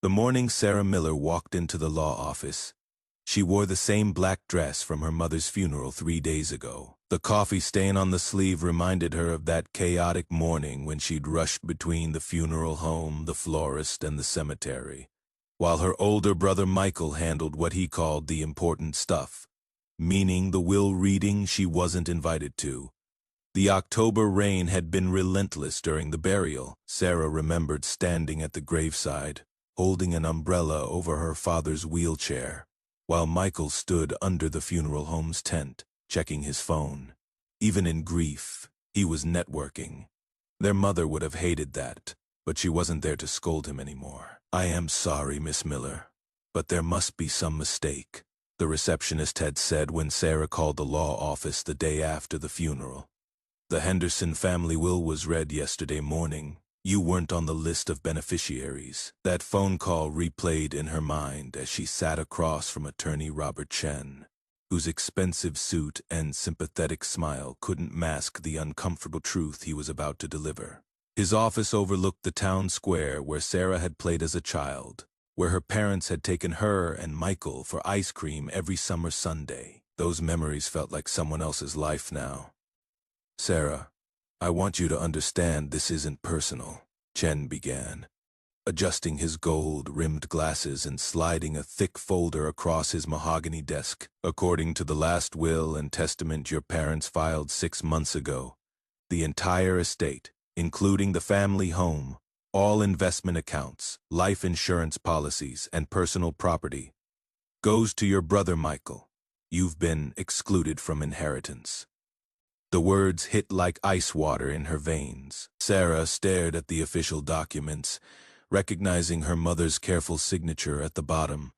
The morning Sarah Miller walked into the law office, she wore the same black dress from her mother's funeral 3 days ago. The coffee stain on the sleeve reminded her of that chaotic morning when she'd rushed between the funeral home, the florist, and the cemetery, while her older brother Michael handled what he called the important stuff, meaning the will reading she wasn't invited to. The October rain had been relentless during the burial. Sarah remembered standing at the graveside, holding an umbrella over her father's wheelchair, while Michael stood under the funeral home's tent, checking his phone. Even in grief, he was networking. Their mother would have hated that, but she wasn't there to scold him anymore. "I am sorry, Miss Miller, but there must be some mistake," the receptionist had said when Sarah called the law office the day after the funeral. "The Henderson family will was read yesterday morning. You weren't on the list of beneficiaries." That phone call replayed in her mind as she sat across from attorney Robert Chen, whose expensive suit and sympathetic smile couldn't mask the uncomfortable truth he was about to deliver. His office overlooked the town square where Sarah had played as a child, where her parents had taken her and Michael for ice cream every summer Sunday. Those memories felt like someone else's life now. "Sarah, I want you to understand this isn't personal," Chen began, adjusting his gold-rimmed glasses and sliding a thick folder across his mahogany desk. "According to the last will and testament your parents filed 6 months ago, the entire estate, including the family home, all investment accounts, life insurance policies, and personal property, goes to your brother Michael. You've been excluded from inheritance." The words hit like ice water in her veins. Sarah stared at the official documents, recognizing her mother's careful signature at the bottom,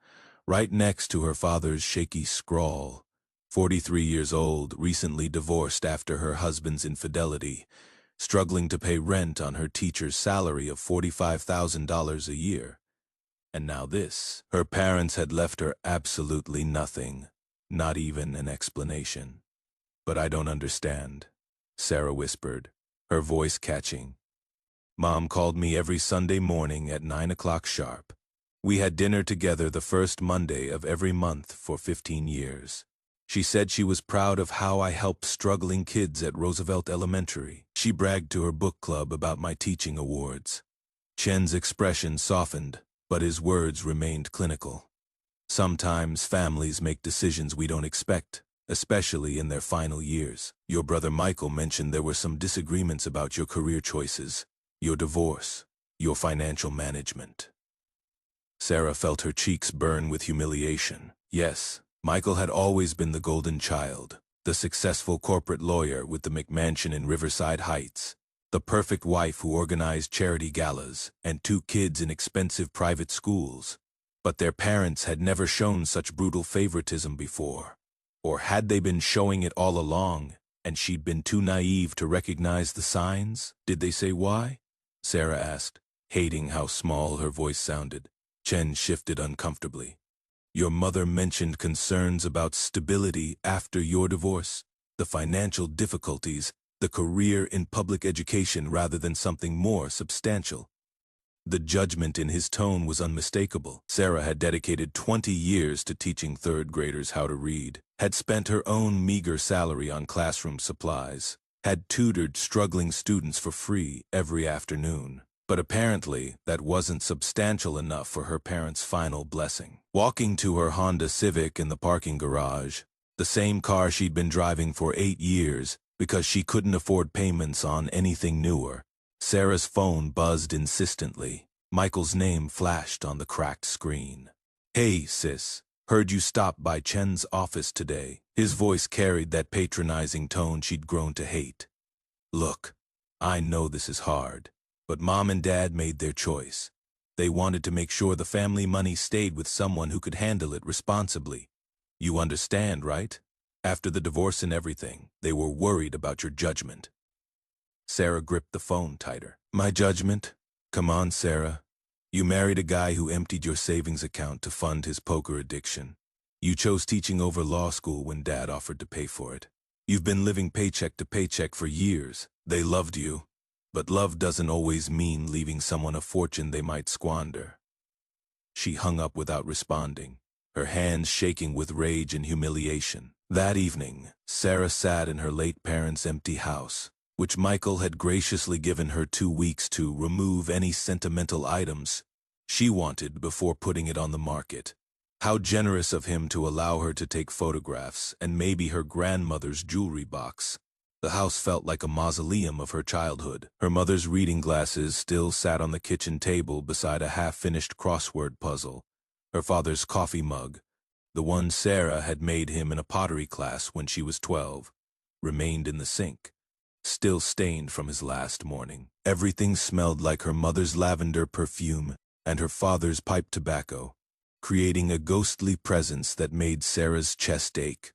right next to her father's shaky scrawl. 43 years old, recently divorced after her husband's infidelity, struggling to pay rent on her teacher's salary of $45,000 a year. And now this. Her parents had left her absolutely nothing, not even an explanation. "But I don't understand," Sarah whispered, her voice catching. "Mom called me every Sunday morning at 9 o'clock sharp. We had dinner together the first Monday of every month for 15 years. She said she was proud of how I helped struggling kids at Roosevelt Elementary. She bragged to her book club about my teaching awards." Chen's expression softened, but his words remained clinical. "Sometimes families make decisions we don't expect, especially in their final years. Your brother Michael mentioned there were some disagreements about your career choices, your divorce, your financial management." Sarah felt her cheeks burn with humiliation. Yes, Michael had always been the golden child, the successful corporate lawyer with the McMansion in Riverside Heights, the perfect wife who organized charity galas, and 2 kids in expensive private schools. But their parents had never shown such brutal favoritism before. Or had they been showing it all along, and she'd been too naive to recognize the signs? "Did they say why?" Sarah asked, hating how small her voice sounded. Chen shifted uncomfortably. "Your mother mentioned concerns about stability after your divorce, the financial difficulties, the career in public education rather than something more substantial." The judgment in his tone was unmistakable. Sarah had dedicated 20 years to teaching 3rd graders how to read, had spent her own meager salary on classroom supplies, had tutored struggling students for free every afternoon. But apparently, that wasn't substantial enough for her parents' final blessing. Walking to her Honda Civic in the parking garage, the same car she'd been driving for 8 years because she couldn't afford payments on anything newer, Sarah's phone buzzed insistently. Michael's name flashed on the cracked screen. "Hey, sis, heard you stopped by Chen's office today." His voice carried that patronizing tone she'd grown to hate. "Look, I know this is hard, but Mom and Dad made their choice. They wanted to make sure the family money stayed with someone who could handle it responsibly. You understand, right? After the divorce and everything, they were worried about your judgment." Sarah gripped the phone tighter. "My judgment? Come on, Sarah. You married a guy who emptied your savings account to fund his poker addiction. You chose teaching over law school when Dad offered to pay for it. You've been living paycheck to paycheck for years. They loved you. But love doesn't always mean leaving someone a fortune they might squander." She hung up without responding, her hands shaking with rage and humiliation. That evening, Sarah sat in her late parents' empty house, which Michael had graciously given her 2 weeks to remove any sentimental items she wanted before putting it on the market. How generous of him to allow her to take photographs and maybe her grandmother's jewelry box. The house felt like a mausoleum of her childhood. Her mother's reading glasses still sat on the kitchen table beside a half-finished crossword puzzle. Her father's coffee mug, the one Sarah had made him in a pottery class when she was 12, remained in the sink, still stained from his last morning. Everything smelled like her mother's lavender perfume and her father's pipe tobacco, creating a ghostly presence that made Sarah's chest ache.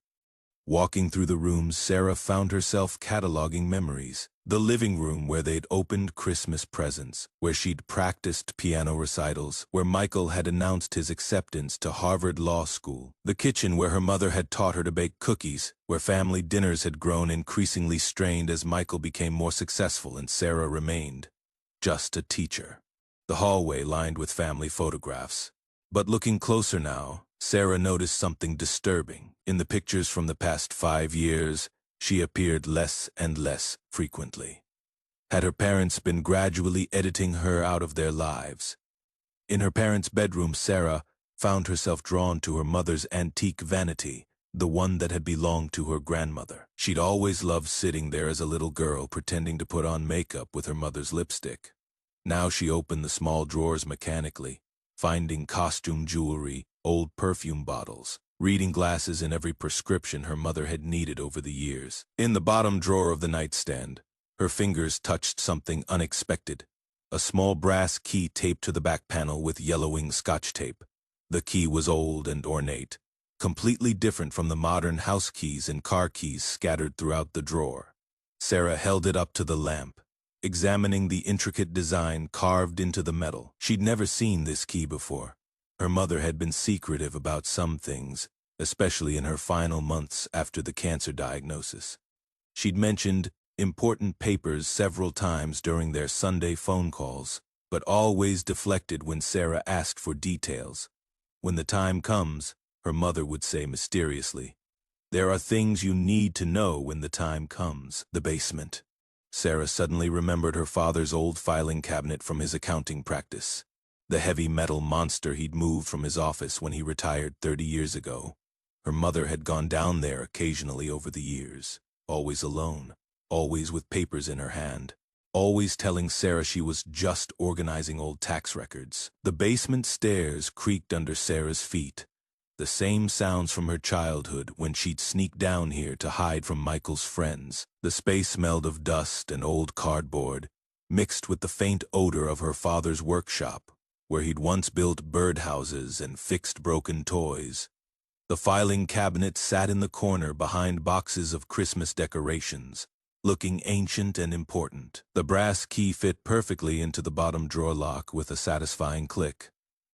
Walking through the rooms, Sarah found herself cataloging memories. The living room where they'd opened Christmas presents, where she'd practiced piano recitals, where Michael had announced his acceptance to Harvard Law School. The kitchen where her mother had taught her to bake cookies, where family dinners had grown increasingly strained as Michael became more successful and Sarah remained just a teacher. The hallway lined with family photographs. But looking closer now, Sarah noticed something disturbing. In the pictures from the past 5 years, she appeared less and less frequently. Had her parents been gradually editing her out of their lives? In her parents' bedroom, Sarah found herself drawn to her mother's antique vanity, the one that had belonged to her grandmother. She'd always loved sitting there as a little girl, pretending to put on makeup with her mother's lipstick. Now she opened the small drawers mechanically, finding costume jewelry, old perfume bottles, reading glasses in every prescription her mother had needed over the years. In the bottom drawer of the nightstand, her fingers touched something unexpected, a small brass key taped to the back panel with yellowing Scotch tape. The key was old and ornate, completely different from the modern house keys and car keys scattered throughout the drawer. Sarah held it up to the lamp, examining the intricate design carved into the metal. She'd never seen this key before. Her mother had been secretive about some things, especially in her final months after the cancer diagnosis. She'd mentioned important papers several times during their Sunday phone calls, but always deflected when Sarah asked for details. When the time comes, her mother would say mysteriously, "There are things you need to know when the time comes." The basement. Sarah suddenly remembered her father's old filing cabinet from his accounting practice, the heavy metal monster he'd moved from his office when he retired 30 years ago. Her mother had gone down there occasionally over the years, always alone, always with papers in her hand, always telling Sarah she was just organizing old tax records. The basement stairs creaked under Sarah's feet, the same sounds from her childhood when she'd sneak down here to hide from Michael's friends. The space smelled of dust and old cardboard, mixed with the faint odor of her father's workshop, where he'd once built birdhouses and fixed broken toys. The filing cabinet sat in the corner behind boxes of Christmas decorations, looking ancient and important. The brass key fit perfectly into the bottom drawer lock with a satisfying click.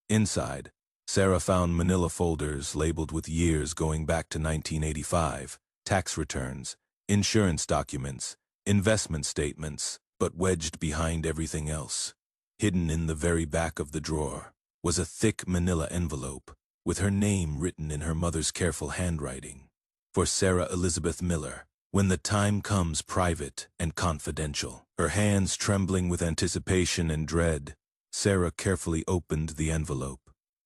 Inside, Sarah found manila folders labeled with years going back to 1985, tax returns, insurance documents, investment statements, but wedged behind everything else, hidden in the very back of the drawer, was a thick manila envelope with her name written in her mother's careful handwriting. For Sarah Elizabeth Miller, when the time comes, private and confidential. Her hands trembling with anticipation and dread, Sarah carefully opened the envelope.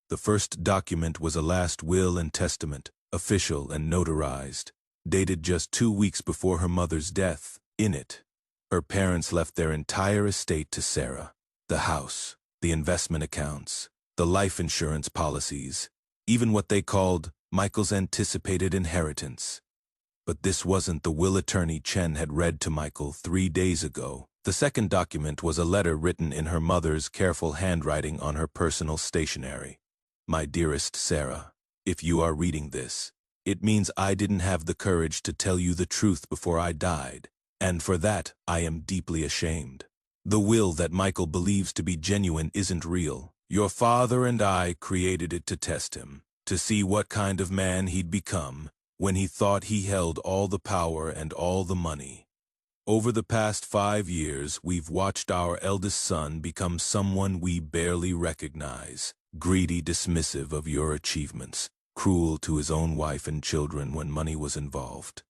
The first document was a last will and testament, official and notarized, dated just 2 weeks before her mother's death. In it, her parents left their entire estate to Sarah. The house, the investment accounts, the life insurance policies, even what they called Michael's anticipated inheritance. But this wasn't the will attorney Chen had read to Michael 3 days ago. The second document was a letter written in her mother's careful handwriting on her personal stationery. "My dearest Sarah, if you are reading this, it means I didn't have the courage to tell you the truth before I died, and for that I am deeply ashamed. The will that Michael believes to be genuine isn't real. Your father and I created it to test him, to see what kind of man he'd become when he thought he held all the power and all the money. Over the past 5 years, we've watched our eldest son become someone we barely recognize, greedy, dismissive of your achievements, cruel to his own wife and children when money was involved.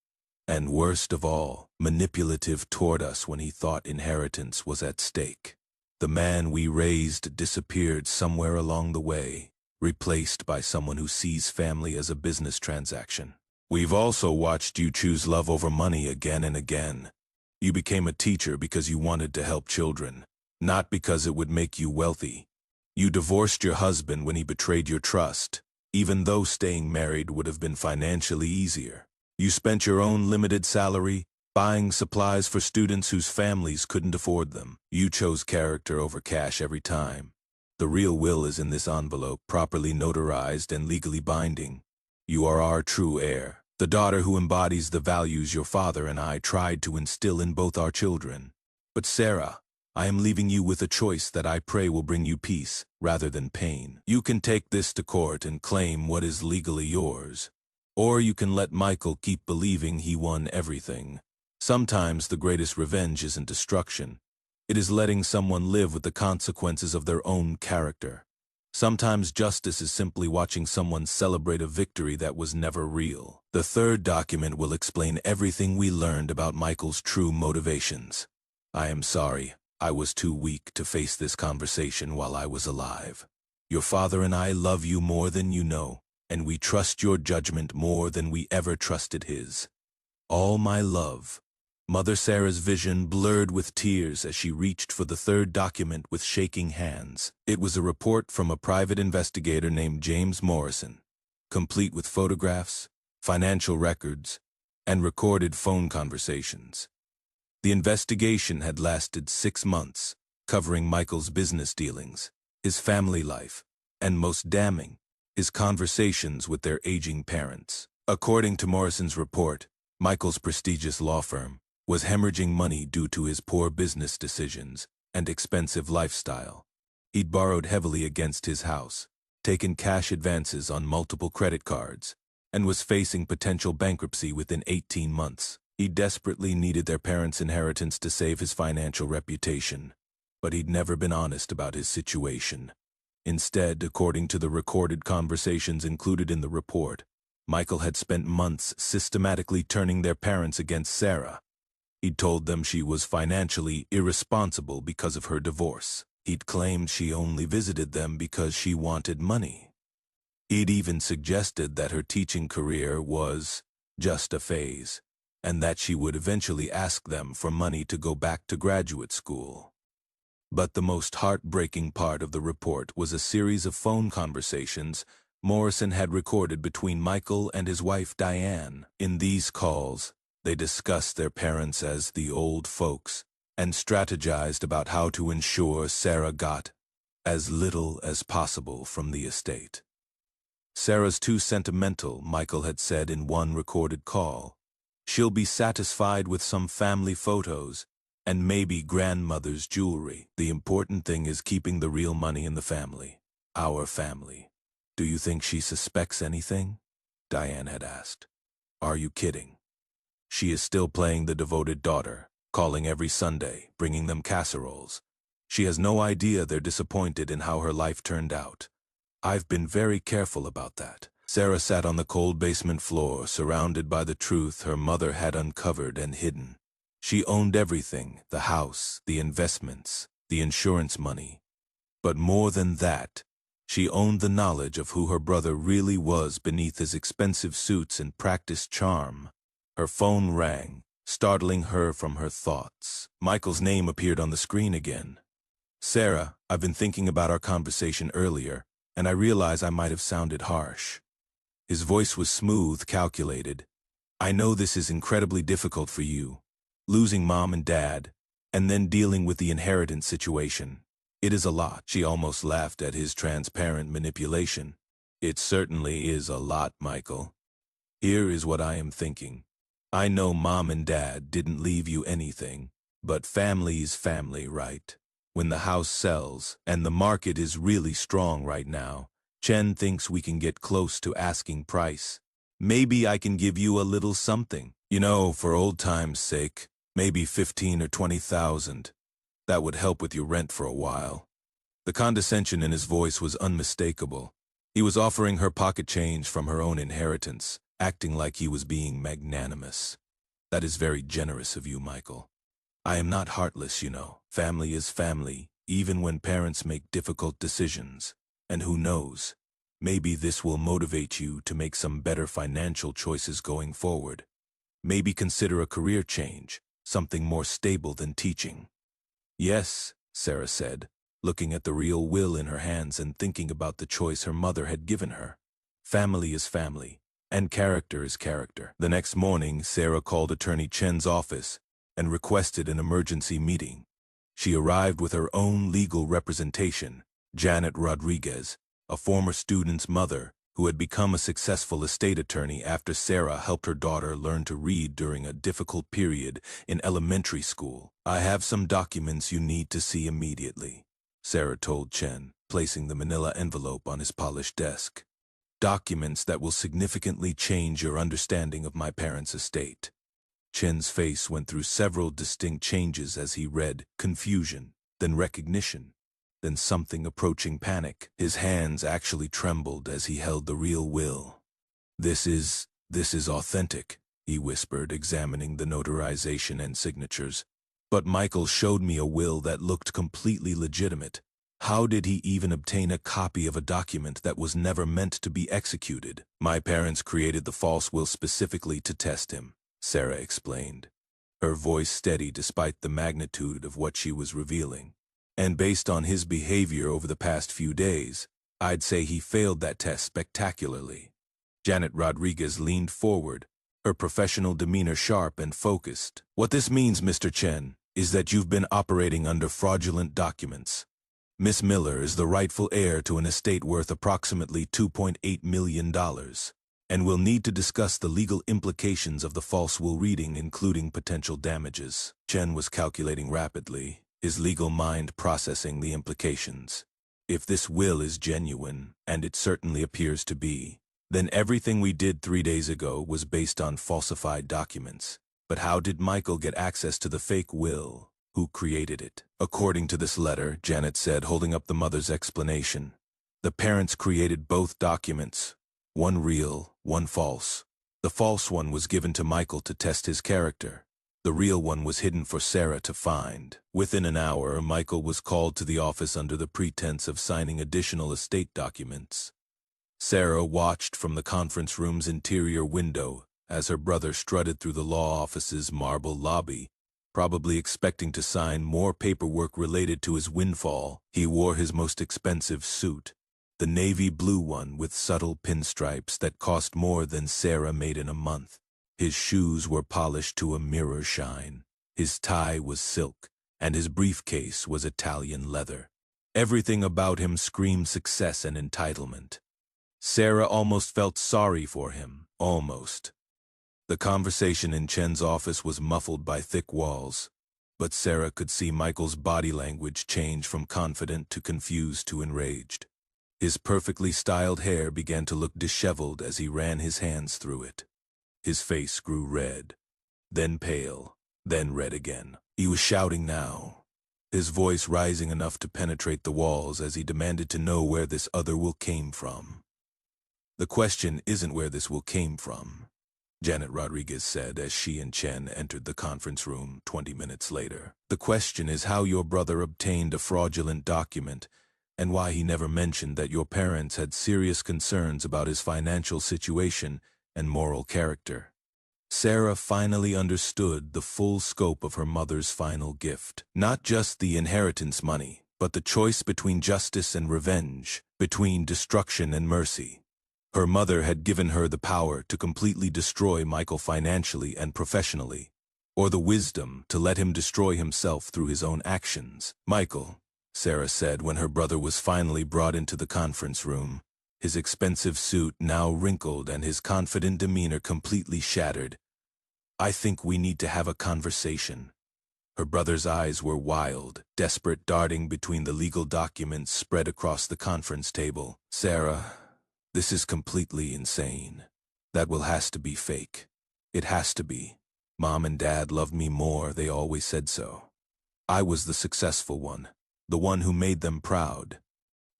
And worst of all, manipulative toward us when he thought inheritance was at stake. The man we raised disappeared somewhere along the way, replaced by someone who sees family as a business transaction. We've also watched you choose love over money again and again. You became a teacher because you wanted to help children, not because it would make you wealthy. You divorced your husband when he betrayed your trust, even though staying married would have been financially easier. You spent your own limited salary buying supplies for students whose families couldn't afford them. You chose character over cash every time. The real will is in this envelope, properly notarized and legally binding. You are our true heir, the daughter who embodies the values your father and I tried to instill in both our children. But Sarah, I am leaving you with a choice that I pray will bring you peace rather than pain. You can take this to court and claim what is legally yours. Or you can let Michael keep believing he won everything. Sometimes the greatest revenge isn't destruction. It is letting someone live with the consequences of their own character. Sometimes justice is simply watching someone celebrate a victory that was never real. The third document will explain everything we learned about Michael's true motivations. I am sorry, I was too weak to face this conversation while I was alive. Your father and I love you more than you know, and we trust your judgment more than we ever trusted his. All my love. Mother Sarah's vision blurred with tears as she reached for the third document with shaking hands. It was a report from a private investigator named James Morrison, complete with photographs, financial records, and recorded phone conversations. The investigation had lasted 6 months, covering Michael's business dealings, his family life, and most damning, his conversations with their aging parents. According to Morrison's report, Michael's prestigious law firm was hemorrhaging money due to his poor business decisions and expensive lifestyle. He'd borrowed heavily against his house, taken cash advances on multiple credit cards, and was facing potential bankruptcy within 18 months. He desperately needed their parents' inheritance to save his financial reputation, but he'd never been honest about his situation. Instead, according to the recorded conversations included in the report, Michael had spent months systematically turning their parents against Sarah. He'd told them she was financially irresponsible because of her divorce. He'd claimed she only visited them because she wanted money. He'd even suggested that her teaching career was just a phase, and that she would eventually ask them for money to go back to graduate school. But the most heartbreaking part of the report was a series of phone conversations Morrison had recorded between Michael and his wife Diane. In these calls, they discussed their parents as the old folks and strategized about how to ensure Sarah got as little as possible from the estate. Sarah's too sentimental, Michael had said in one recorded call. She'll be satisfied with some family photos and maybe grandmother's jewelry. The important thing is keeping the real money in the family, our family. Do you think she suspects anything? Diane had asked. Are you kidding? She is still playing the devoted daughter, calling every Sunday, bringing them casseroles. She has no idea they're disappointed in how her life turned out. I've been very careful about that. Sarah sat on the cold basement floor, surrounded by the truth her mother had uncovered and hidden. She owned everything, the house, the investments, the insurance money. But more than that, she owned the knowledge of who her brother really was beneath his expensive suits and practiced charm. Her phone rang, startling her from her thoughts. Michael's name appeared on the screen again. Sarah, I've been thinking about our conversation earlier, and I realize I might have sounded harsh. His voice was smooth, calculated. I know this is incredibly difficult for you, losing mom and dad, and then dealing with the inheritance situation. It is a lot. She almost laughed at his transparent manipulation. It certainly is a lot, Michael. Here is what I am thinking. I know mom and dad didn't leave you anything, but family is family, right? When the house sells, and the market is really strong right now, Chen thinks we can get close to asking price. Maybe I can give you a little something. You know, for old time's sake, maybe 15 or 20,000. That would help with your rent for a while. The condescension in his voice was unmistakable. He was offering her pocket change from her own inheritance, acting like he was being magnanimous. That is very generous of you, Michael. I am not heartless, you know. Family is family, even when parents make difficult decisions. And who knows, maybe this will motivate you to make some better financial choices going forward. Maybe consider a career change, something more stable than teaching. Yes, Sarah said, looking at the real will in her hands and thinking about the choice her mother had given her. Family is family, and character is character. The next morning, Sarah called Attorney Chen's office and requested an emergency meeting. She arrived with her own legal representation, Janet Rodriguez, a former student's mother who had become a successful estate attorney after Sarah helped her daughter learn to read during a difficult period in elementary school. I have some documents you need to see immediately, Sarah told Chen, placing the manila envelope on his polished desk. Documents that will significantly change your understanding of my parents' estate. Chen's face went through several distinct changes as he read confusion, then recognition, then something approaching panic. His hands actually trembled as he held the real will. This is authentic, he whispered, examining the notarization and signatures. But Michael showed me a will that looked completely legitimate. How did he even obtain a copy of a document that was never meant to be executed? My parents created the false will specifically to test him, Sarah explained, her voice steady despite the magnitude of what she was revealing. And based on his behavior over the past few days, I'd say he failed that test spectacularly. Janet Rodriguez leaned forward, her professional demeanor sharp and focused. What this means, Mr. Chen, is that you've been operating under fraudulent documents. Miss Miller is the rightful heir to an estate worth approximately $2.8 million, and will need to discuss the legal implications of the false will reading, including potential damages. Chen was calculating rapidly, his legal mind processing the implications. If this will is genuine, and it certainly appears to be, then everything we did 3 days ago was based on falsified documents. But how did Michael get access to the fake will? Who created it? According to this letter, Janet said, holding up the mother's explanation, the parents created both documents, one real, one false. The false one was given to Michael to test his character. The real one was hidden for Sarah to find. Within an hour, Michael was called to the office under the pretense of signing additional estate documents. Sarah watched from the conference room's interior window as her brother strutted through the law office's marble lobby, probably expecting to sign more paperwork related to his windfall. He wore his most expensive suit, the navy blue one with subtle pinstripes that cost more than Sarah made in a month. His shoes were polished to a mirror shine. His tie was silk, and his briefcase was Italian leather. Everything about him screamed success and entitlement. Sarah almost felt sorry for him, almost. The conversation in Chen's office was muffled by thick walls, but Sarah could see Michael's body language change from confident to confused to enraged. His perfectly styled hair began to look disheveled as he ran his hands through it. His face grew red, then pale, then red again. He was shouting now, his voice rising enough to penetrate the walls as he demanded to know where this other will came from. The question isn't where this will came from, Janet Rodriguez said as she and Chen entered the conference room 20 minutes later. The question is how your brother obtained a fraudulent document and why he never mentioned that your parents had serious concerns about his financial situation and moral character. Sarah finally understood the full scope of her mother's final gift. Not just the inheritance money, but the choice between justice and revenge, between destruction and mercy. Her mother had given her the power to completely destroy Michael financially and professionally, or the wisdom to let him destroy himself through his own actions. Michael, Sarah said when her brother was finally brought into the conference room, his expensive suit now wrinkled and his confident demeanor completely shattered. I think we need to have a conversation. Her brother's eyes were wild, desperate, darting between the legal documents spread across the conference table. Sarah, this is completely insane. That will has to be fake. It has to be. Mom and Dad loved me more, they always said so. I was the successful one. the one who made them proud.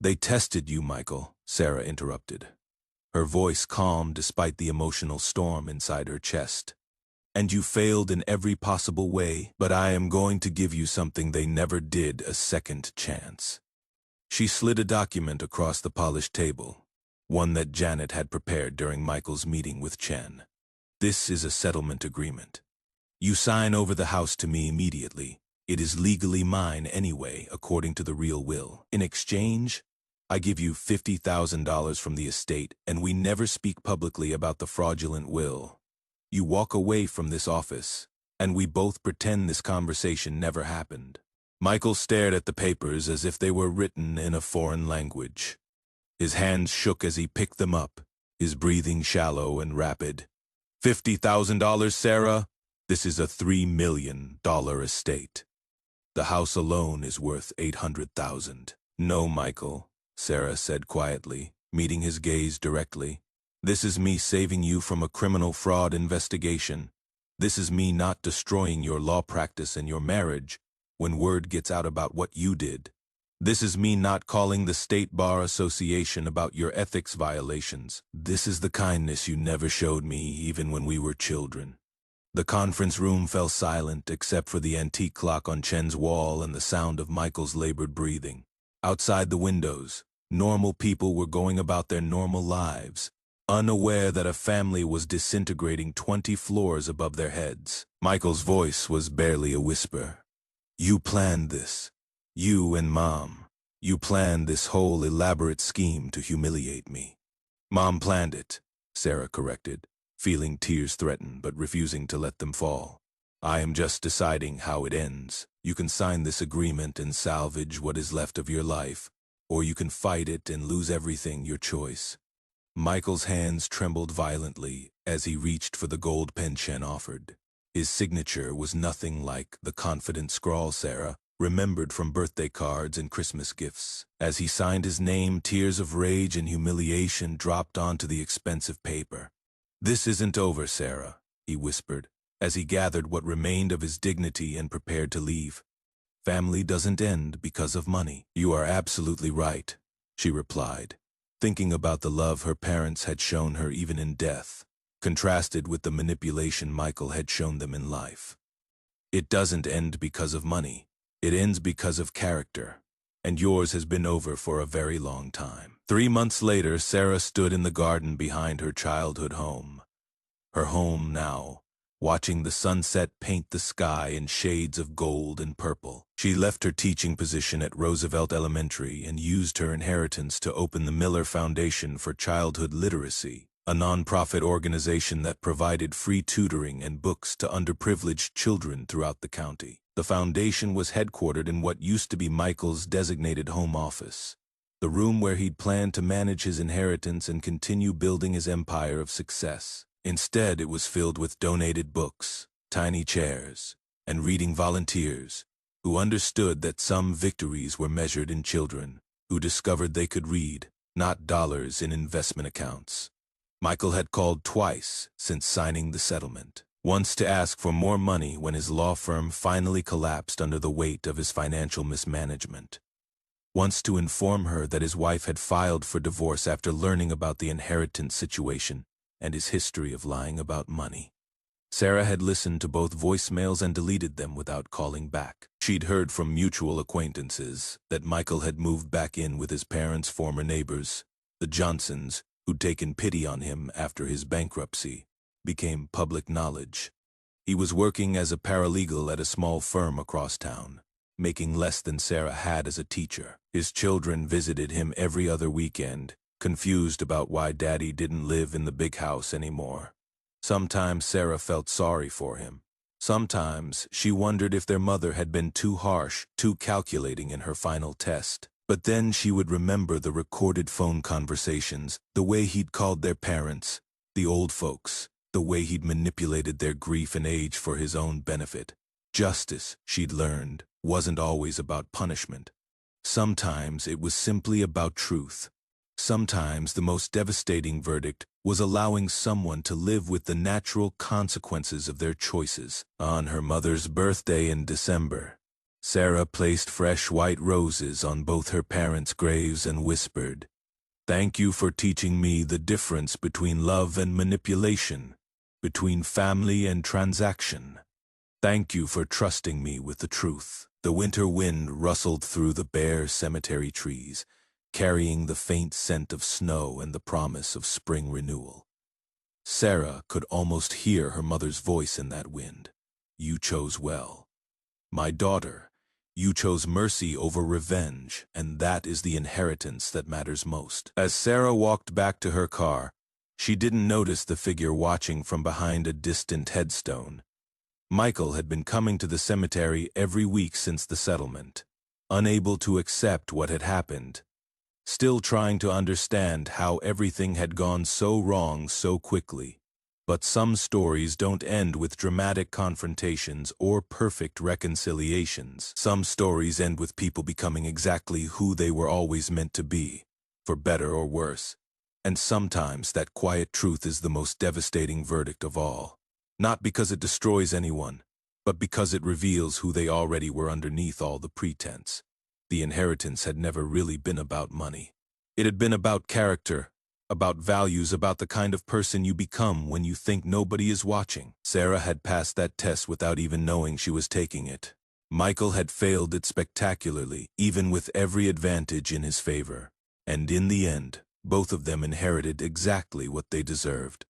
They tested you, Michael, Sarah interrupted. Her voice calm despite the emotional storm inside her chest. And you failed in every possible way, but I am going to give you something they never did, a second chance. She slid a document across the polished table, one that Janet had prepared during Michael's meeting with Chen. This is a settlement agreement. You sign over the house to me immediately. It is legally mine anyway, according to the real will. In exchange, I give you $50,000 from the estate, and we never speak publicly about the fraudulent will. You walk away from this office, and we both pretend this conversation never happened. Michael stared at the papers as if they were written in a foreign language. His hands shook as he picked them up, his breathing shallow and rapid. $50,000, Sarah? This is a $3 million estate. The house alone is worth $800,000. No, Michael, Sarah said quietly, meeting his gaze directly. This is me saving you from a criminal fraud investigation. This is me not destroying your law practice and your marriage when word gets out about what you did. This is me not calling the State Bar Association about your ethics violations. This is the kindness you never showed me even when we were children. The conference room fell silent except for the antique clock on Chen's wall and the sound of Michael's labored breathing. Outside the windows, normal people were going about their normal lives, unaware that a family was disintegrating 20 floors above their heads. Michael's voice was barely a whisper. You planned this. You and Mom. You planned this whole elaborate scheme to humiliate me. Mom planned it, Sarah corrected, feeling tears threaten but refusing to let them fall. I am just deciding how it ends. You can sign this agreement and salvage what is left of your life, or you can fight it and lose everything, your choice. Michael's hands trembled violently as he reached for the gold pen Chen offered. His signature was nothing like the confident scrawl Sarah remembered from birthday cards and Christmas gifts. As he signed his name, tears of rage and humiliation dropped onto the expensive paper. This isn't over, Sarah, he whispered, as he gathered what remained of his dignity and prepared to leave. Family doesn't end because of money. You are absolutely right, she replied, thinking about the love her parents had shown her even in death, contrasted with the manipulation Michael had shown them in life. It doesn't end because of money. It ends because of character, and yours has been over for a very long time. 3 months later, Sarah stood in the garden behind her childhood home. Her home now, watching the sunset paint the sky in shades of gold and purple. She left her teaching position at Roosevelt Elementary and used her inheritance to open the Miller Foundation for Childhood Literacy, a nonprofit organization that provided free tutoring and books to underprivileged children throughout the county. The foundation was headquartered in what used to be Michael's designated home office, the room where he'd planned to manage his inheritance and continue building his empire of success. Instead, it was filled with donated books, tiny chairs, and reading volunteers who understood that some victories were measured in children who discovered they could read, not dollars in investment accounts. Michael had called twice since signing the settlement. Once to ask for more money when his law firm finally collapsed under the weight of his financial mismanagement. Once to inform her that his wife had filed for divorce after learning about the inheritance situation and his history of lying about money. Sarah had listened to both voicemails and deleted them without calling back. She'd heard from mutual acquaintances that Michael had moved back in with his parents' former neighbors, the Johnsons, who'd taken pity on him after his bankruptcy became public knowledge. He was working as a paralegal at a small firm across town, making less than Sarah had as a teacher. His children visited him every other weekend, confused about why Daddy didn't live in the big house anymore. Sometimes Sarah felt sorry for him. Sometimes she wondered if their mother had been too harsh, too calculating in her final test. But then she would remember the recorded phone conversations, the way he'd called their parents, the old folks, the way he'd manipulated their grief and age for his own benefit. Justice, she'd learned, wasn't always about punishment. Sometimes it was simply about truth. Sometimes the most devastating verdict was allowing someone to live with the natural consequences of their choices. On her mother's birthday in December, Sarah placed fresh white roses on both her parents' graves and whispered, "Thank you for teaching me the difference between love and manipulation, between family and transaction. Thank you for trusting me with the truth." The winter wind rustled through the bare cemetery trees, carrying the faint scent of snow and the promise of spring renewal. Sarah could almost hear her mother's voice in that wind. "You chose well. My daughter, you chose mercy over revenge, and that is the inheritance that matters most." As Sarah walked back to her car, she didn't notice the figure watching from behind a distant headstone. Michael had been coming to the cemetery every week since the settlement, unable to accept what had happened, still trying to understand how everything had gone so wrong so quickly. But some stories don't end with dramatic confrontations or perfect reconciliations. Some stories end with people becoming exactly who they were always meant to be, for better or worse. And sometimes that quiet truth is the most devastating verdict of all. Not because it destroys anyone, but because it reveals who they already were underneath all the pretense. The inheritance had never really been about money. It had been about character, about values, about the kind of person you become when you think nobody is watching. Sarah had passed that test without even knowing she was taking it. Michael had failed it spectacularly, even with every advantage in his favor. And in the end, both of them inherited exactly what they deserved.